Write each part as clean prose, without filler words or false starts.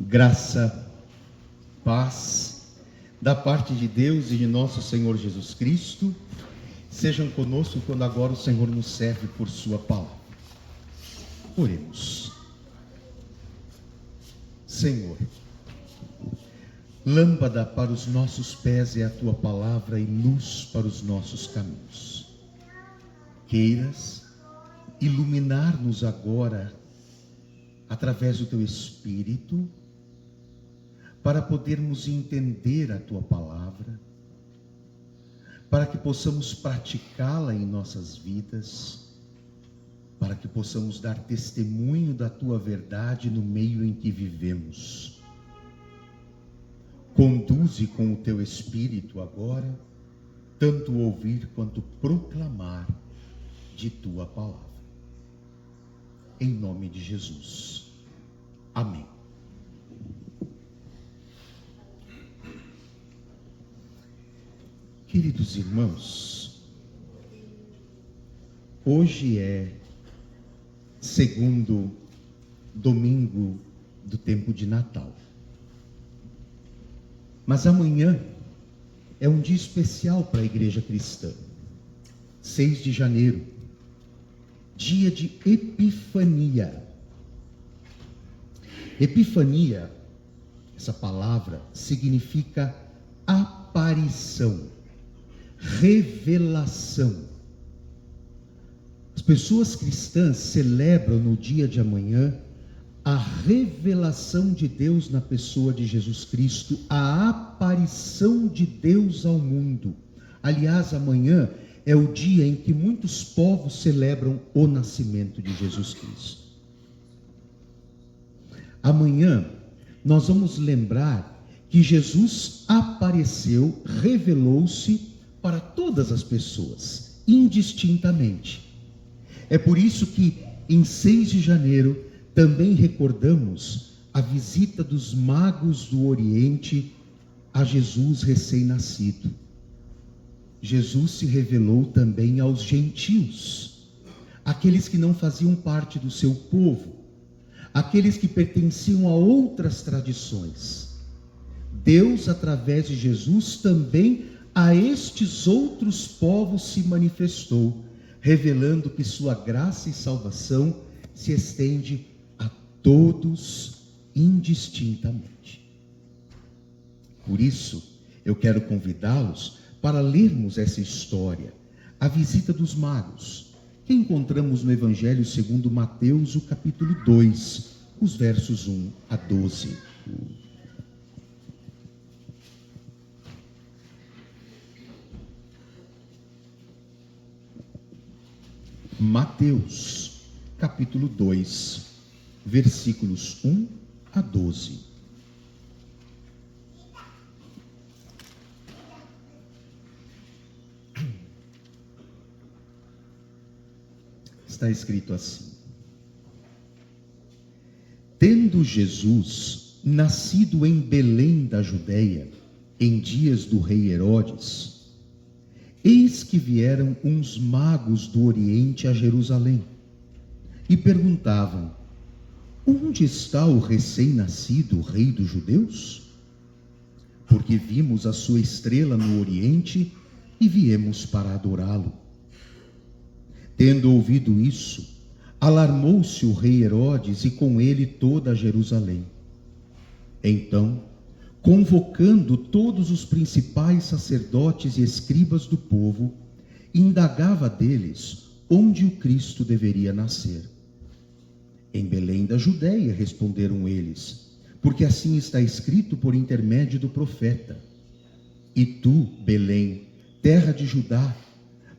Graça, paz, da parte de Deus e de nosso Senhor Jesus Cristo, sejam conosco quando agora o Senhor nos serve por sua palavra. Oremos. Senhor, lâmpada para os nossos pés é a tua palavra e luz para os nossos caminhos. Queiras iluminar-nos agora através do teu Espírito, para podermos entender a tua palavra, para que possamos praticá-la em nossas vidas, para que possamos dar testemunho da tua verdade no meio em que vivemos. Conduze com o teu Espírito agora, tanto ouvir quanto proclamar de tua palavra. Em nome de Jesus. Amém. Queridos irmãos, hoje é segundo domingo do tempo de Natal. Mas amanhã é um dia especial para a igreja cristã. 6 de janeiro, dia de Epifania. Epifania, essa palavra significa aparição, revelação. As pessoas cristãs celebram no dia de amanhã a revelação de Deus na pessoa de Jesus Cristo, a aparição de Deus ao mundo. Aliás, amanhã é o dia em que muitos povos celebram o nascimento de Jesus Cristo. Amanhã nós vamos lembrar que Jesus apareceu, revelou-se para todas as pessoas, indistintamente. É por isso que em 6 de janeiro também recordamos a visita dos magos do Oriente a Jesus recém-nascido. Jesus se revelou também aos gentios, aqueles que não faziam parte do seu povo, aqueles que pertenciam a outras tradições. Deus, através de Jesus, também a estes outros povos se manifestou, revelando que sua graça e salvação se estende a todos indistintamente. Por isso, eu quero convidá-los para lermos essa história, a visita dos magos, que encontramos no Evangelho segundo Mateus, o capítulo 2, os versos 1 a 12. Mateus, capítulo 2, versículos 1 a 12. Está escrito assim: Tendo Jesus nascido em Belém da Judeia, em dias do rei Herodes, eis que vieram uns magos do Oriente a Jerusalém e perguntavam: onde está o recém-nascido rei dos judeus? Porque vimos a sua estrela no Oriente e viemos para adorá-lo. Tendo ouvido isso, alarmou-se o rei Herodes e com ele toda Jerusalém. Então, convocando todos os principais sacerdotes e escribas do povo, indagava deles onde o Cristo deveria nascer. Em Belém da Judeia, responderam eles, porque assim está escrito por intermédio do profeta: E tu, Belém, terra de Judá,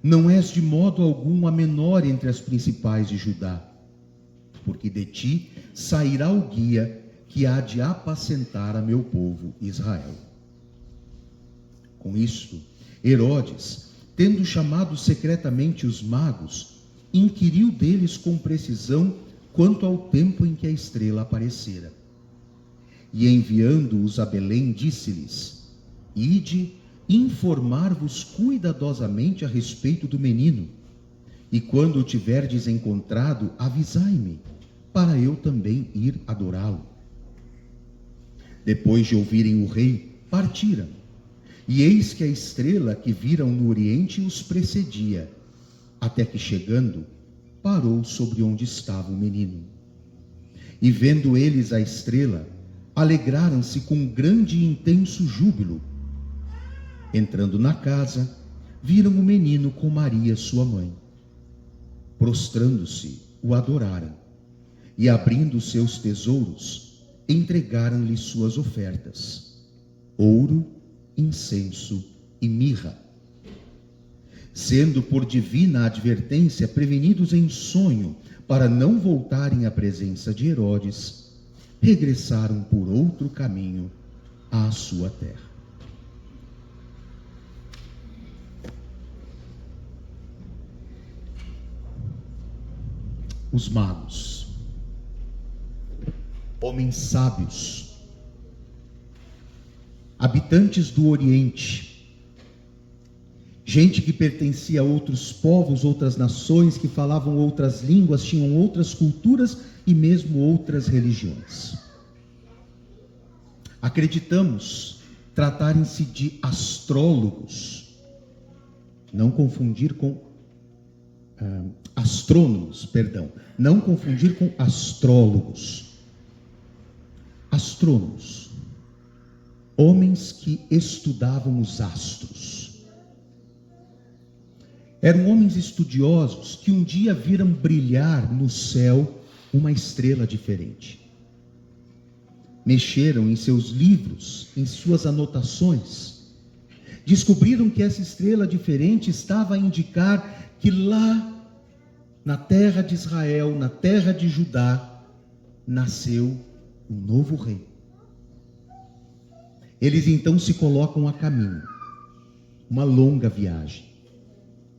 não és de modo algum a menor entre as principais de Judá, porque de ti sairá o guia que há de apacentar a meu povo Israel. Com isto, Herodes, tendo chamado secretamente os magos, inquiriu deles com precisão quanto ao tempo em que a estrela aparecera. E enviando-os a Belém, disse-lhes: Ide informar-vos cuidadosamente a respeito do menino, e quando o tiverdes encontrado, avisai-me, para eu também ir adorá-lo. Depois de ouvirem o rei, partiram. E eis que a estrela que viram no oriente os precedia, até que, chegando, parou sobre onde estava o menino. E vendo eles a estrela, alegraram-se com grande e intenso júbilo. Entrando na casa, viram o menino com Maria, sua mãe. Prostrando-se, o adoraram, e abrindo seus tesouros, entregaram-lhe suas ofertas: ouro, incenso e mirra. Sendo por divina advertência prevenidos em sonho, para não voltarem à presença de Herodes, regressaram por outro caminho à sua terra. Os magos, homens sábios, habitantes do Oriente, gente que pertencia a outros povos, outras nações, que falavam outras línguas, tinham outras culturas e mesmo outras religiões. Acreditamos tratarem-se de astrólogos, não confundir com astrônomos, não confundir com astrólogos. Astrônomos, homens que estudavam os astros. Eram homens estudiosos que um dia viram brilhar no céu uma estrela diferente. Mexeram em seus livros, em suas anotações. Descobriram que essa estrela diferente estava a indicar que lá, na terra de Israel, na terra de Judá, nasceu um novo rei. Eles então se colocam a caminho, uma longa viagem,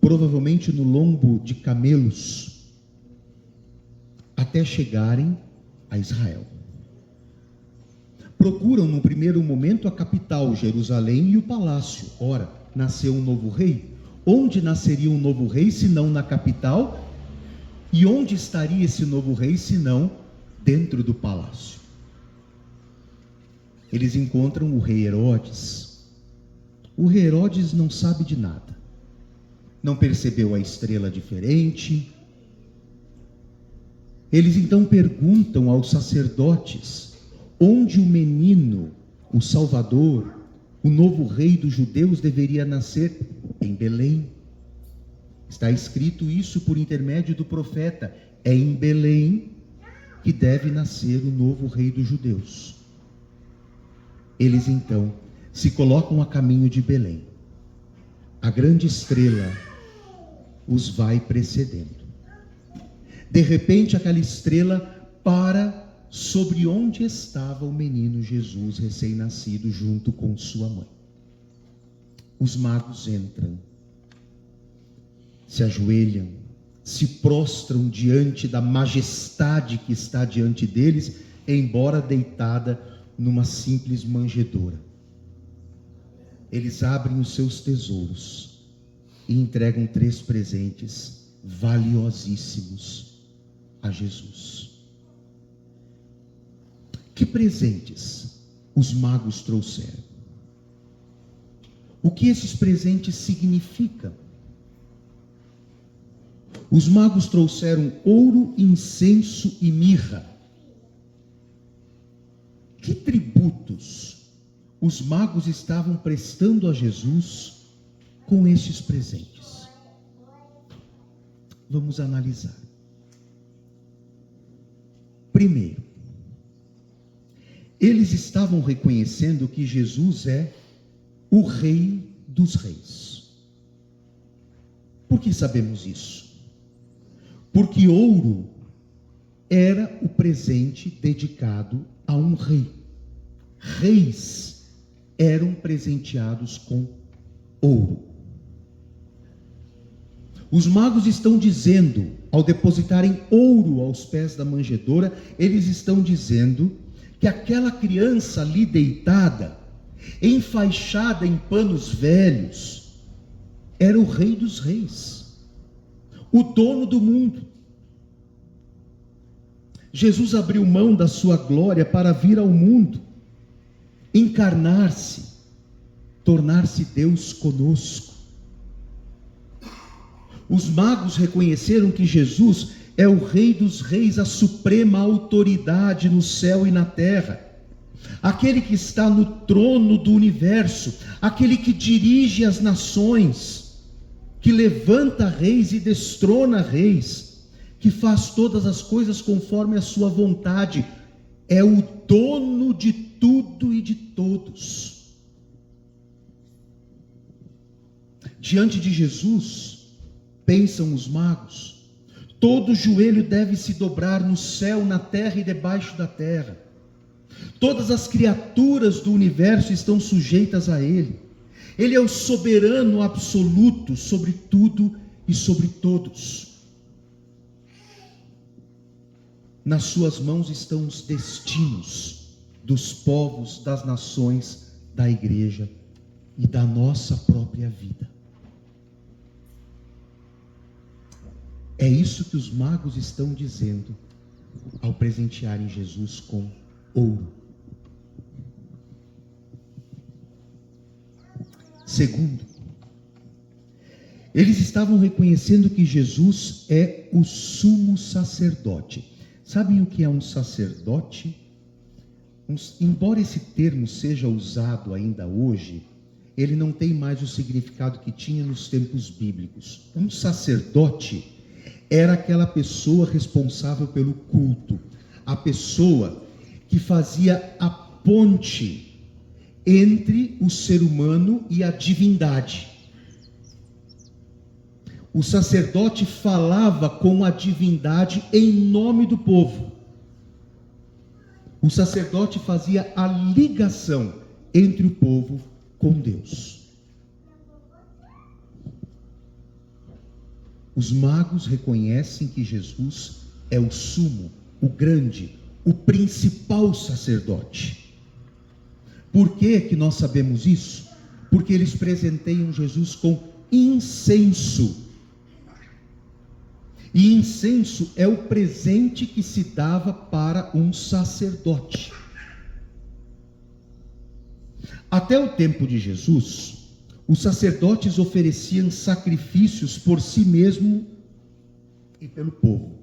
provavelmente no lombo de camelos, até chegarem a Israel. Procuram no primeiro momento a capital, Jerusalém, e o palácio. Ora, nasceu um novo rei. Onde nasceria um novo rei, se não na capital? E onde estaria esse novo rei, se não dentro do palácio? Eles encontram o rei Herodes. O rei Herodes não sabe de nada. Não percebeu a estrela diferente. Eles então perguntam aos sacerdotes onde o menino, o Salvador, o novo rei dos judeus deveria nascer. Em Belém. Está escrito isso por intermédio do profeta: é em Belém que deve nascer o novo rei dos judeus. Eles então se colocam a caminho de Belém. A grande estrela os vai precedendo. De repente, aquela estrela para sobre onde estava o menino Jesus recém-nascido, junto com sua mãe. Os magos entram, se ajoelham, se prostram diante da majestade que está diante deles, embora deitada numa simples manjedoura. Eles abrem os seus tesouros e entregam 3 presentes valiosíssimos a Jesus. Que presentes os magos trouxeram? O que esses presentes significam? Os magos trouxeram ouro, incenso e mirra. Que tributos os magos estavam prestando a Jesus com estes presentes? Vamos analisar. Primeiro, eles estavam reconhecendo que Jesus é o Rei dos Reis. Por que sabemos isso? Porque ouro era o presente dedicado a um rei. Reis eram presenteados com ouro. Os magos estão dizendo, ao depositarem ouro aos pés da manjedoura, eles estão dizendo que aquela criança ali deitada, enfaixada em panos velhos, era o Rei dos Reis, o dono do mundo. Jesus abriu mão da sua glória para vir ao mundo, encarnar-se, tornar-se Deus conosco. Os magos reconheceram que Jesus é o Rei dos Reis, a suprema autoridade no céu e na terra, aquele que está no trono do universo, aquele que dirige as nações, que levanta reis e destrona reis, que faz todas as coisas conforme a sua vontade, é o dono de tudo e de todos. Diante de Jesus, pensam os magos, todo joelho deve se dobrar no céu, na terra e debaixo da terra. Todas as criaturas do universo estão sujeitas a Ele. Ele é o soberano absoluto sobre tudo e sobre todos. Nas suas mãos estão os destinos dos povos, das nações, da igreja e da nossa própria vida. É isso que os magos estão dizendo ao presentearem Jesus com ouro. Segundo, eles estavam reconhecendo que Jesus é o sumo sacerdote. Sabem o que é um sacerdote? Embora esse termo seja usado ainda hoje, ele não tem mais o significado que tinha nos tempos bíblicos. Um sacerdote era aquela pessoa responsável pelo culto, a pessoa que fazia a ponte entre o ser humano e a divindade. O sacerdote falava com a divindade em nome do povo. O sacerdote fazia a ligação entre o povo com Deus. Os magos reconhecem que Jesus é o sumo, o grande, o principal sacerdote. Por que nós sabemos isso? Porque eles presenteiam Jesus com incenso. E incenso é o presente que se dava para um sacerdote. Até o tempo de Jesus, os sacerdotes ofereciam sacrifícios por si mesmo e pelo povo,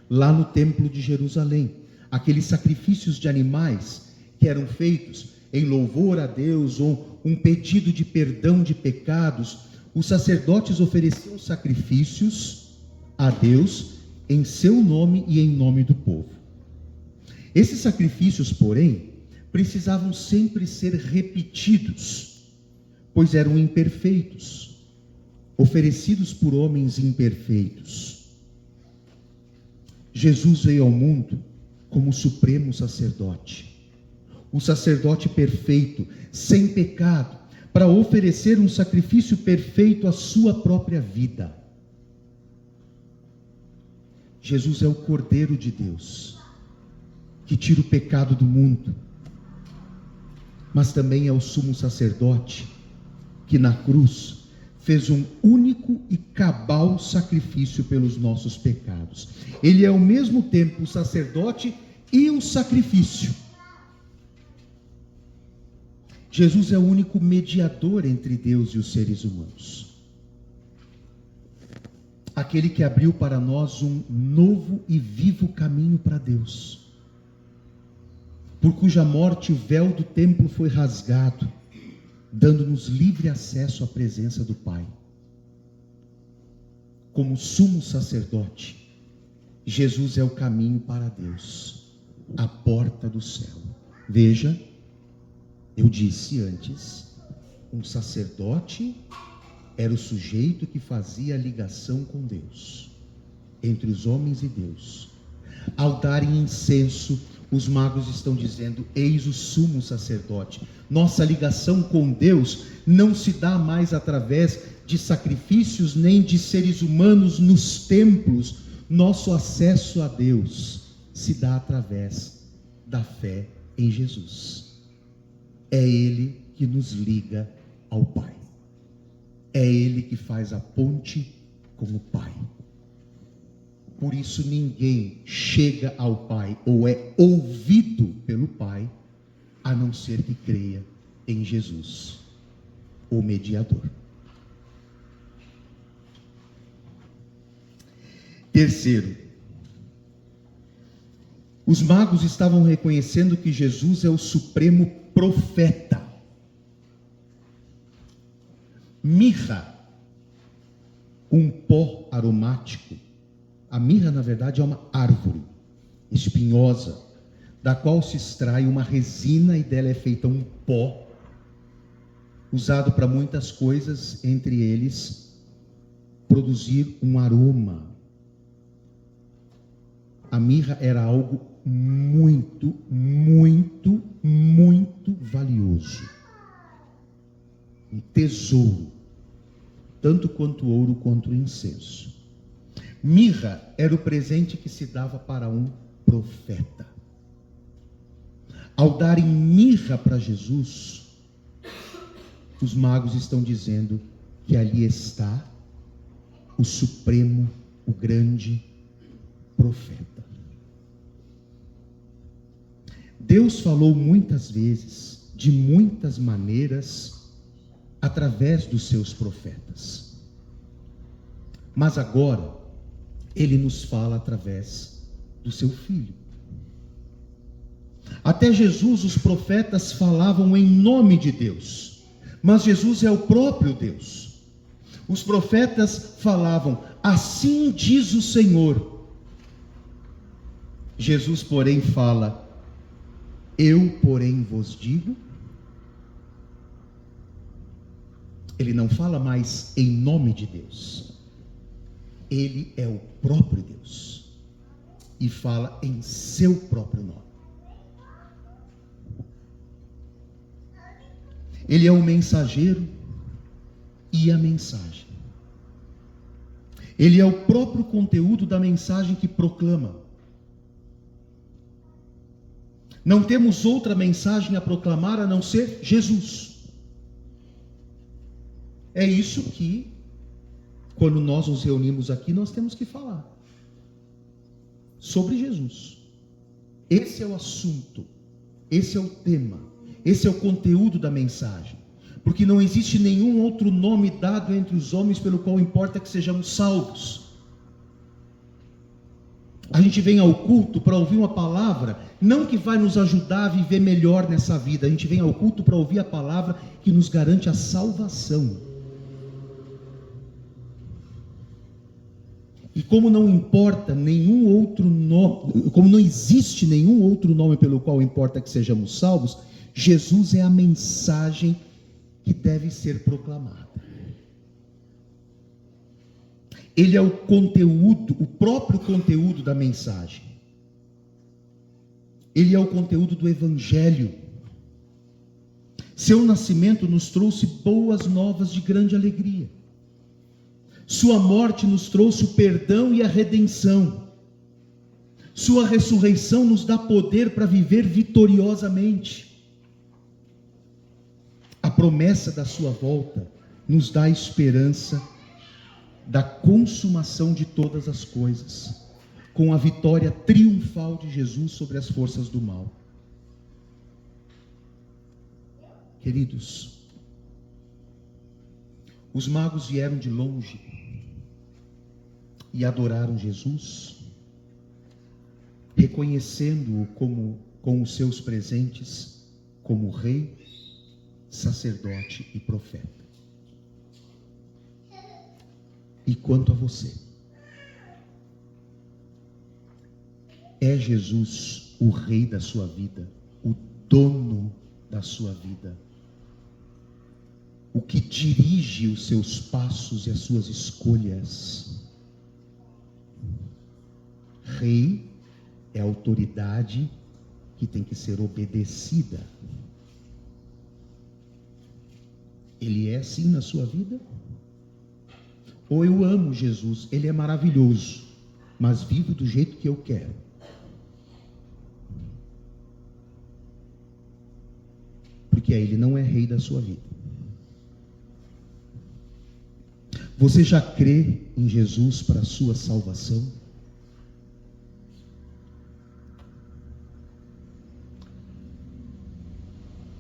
lá no templo de Jerusalém. Aqueles sacrifícios de animais que eram feitos em louvor a Deus ou um pedido de perdão de pecados, os sacerdotes ofereciam sacrifícios a Deus em seu nome e em nome do povo. Esses sacrifícios, porém, precisavam sempre ser repetidos, pois eram imperfeitos, oferecidos por homens imperfeitos. Jesus veio ao mundo como supremo sacerdote, o sacerdote perfeito, sem pecado, para oferecer um sacrifício perfeito à sua própria vida. Jesus é o Cordeiro de Deus, que tira o pecado do mundo, mas também é o sumo sacerdote, que na cruz fez um único e cabal sacrifício pelos nossos pecados. Ele é ao mesmo tempo o sacerdote e o sacrifício. Jesus é o único mediador entre Deus e os seres humanos. Aquele que abriu para nós um novo e vivo caminho para Deus, por cuja morte o véu do templo foi rasgado, dando-nos livre acesso à presença do Pai. Como sumo sacerdote, Jesus é o caminho para Deus, a porta do céu. Veja, eu disse antes, um sacerdote era o sujeito que fazia a ligação com Deus, entre os homens e Deus. Ao darem incenso, os magos estão dizendo: eis o sumo sacerdote. Nossa ligação com Deus não se dá mais através de sacrifícios, nem de seres humanos nos templos. Nosso acesso a Deus se dá através da fé em Jesus. É Ele que nos liga ao Pai. É Ele que faz a ponte com o Pai. Por isso ninguém chega ao Pai ou é ouvido pelo Pai a não ser que creia em Jesus, o mediador. Terceiro, os magos estavam reconhecendo que Jesus é o supremo profeta. Mirra, um pó aromático. A mirra, na verdade, é uma árvore espinhosa, da qual se extrai uma resina e dela é feita um pó, usado para muitas coisas, entre eles, produzir um aroma. A mirra era algo muito, muito, muito valioso. Um tesouro, tanto quanto o ouro quanto o incenso. Mirra era o presente que se dava para um profeta. Ao darem mirra para Jesus, os magos estão dizendo que ali está o supremo, o grande profeta. Deus falou muitas vezes, de muitas maneiras, através dos seus profetas. Mas agora, Ele nos fala através do seu Filho. Até Jesus, os profetas falavam em nome de Deus, mas Jesus é o próprio Deus. Os profetas falavam, assim diz o Senhor. Jesus, porém, fala, eu, porém, vos digo. Ele não fala mais em nome de Deus. Ele é o próprio Deus e fala em seu próprio nome. Ele é o mensageiro e a mensagem. Ele é o próprio conteúdo da mensagem que proclama. Não temos outra mensagem a proclamar a não ser Jesus. É isso que, quando nós nos reunimos aqui, nós temos que falar sobre Jesus. Esse é o assunto, esse é o tema, esse é o conteúdo da mensagem. Porque não existe nenhum outro nome dado entre os homens pelo qual importa que sejamos salvos. A gente vem ao culto para ouvir uma palavra, não que vai nos ajudar a viver melhor nessa vida. A gente vem ao culto para ouvir a palavra que nos garante a salvação. E como não importa nenhum outro nome, como não existe nenhum outro nome pelo qual importa que sejamos salvos, Jesus é a mensagem que deve ser proclamada. Ele é o conteúdo, o próprio conteúdo da mensagem. Ele é o conteúdo do Evangelho. Seu nascimento nos trouxe boas novas de grande alegria. Sua morte nos trouxe o perdão e a redenção. Sua ressurreição nos dá poder para viver vitoriosamente. A promessa da sua volta nos dá a esperança da consumação de todas as coisas, com a vitória triunfal de Jesus sobre as forças do mal. Queridos, os magos vieram de longe e adoraram Jesus, reconhecendo-o com os seus presentes como rei, sacerdote e profeta. E quanto a você? É Jesus o rei da sua vida, o dono da sua vida, o que dirige os seus passos e as suas escolhas? Rei é a autoridade que tem que ser obedecida. Ele é assim na sua vida? Ou eu amo Jesus, Ele é maravilhoso, mas vivo do jeito que eu quero? Porque aí Ele não é rei da sua vida. Você já crê em Jesus para a sua salvação?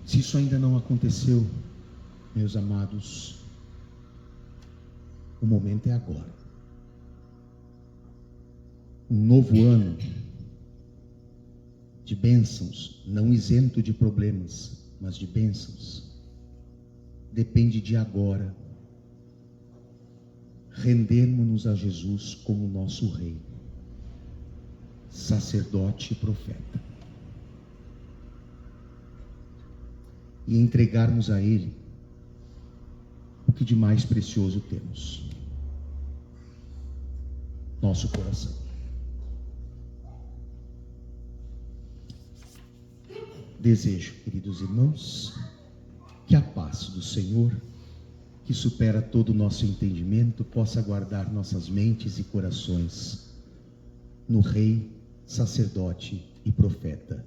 Se isso ainda não aconteceu, meus amados, o momento é agora. Um novo ano de bênçãos, não isento de problemas, mas de bênçãos, depende de agora rendermos-nos a Jesus como nosso Rei, sacerdote e profeta, e entregarmos a Ele o que de mais precioso temos: nosso coração. Desejo, queridos irmãos, que a paz do Senhor, que supera todo o nosso entendimento, possa guardar nossas mentes e corações no Rei, sacerdote e profeta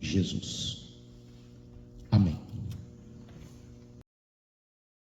Jesus.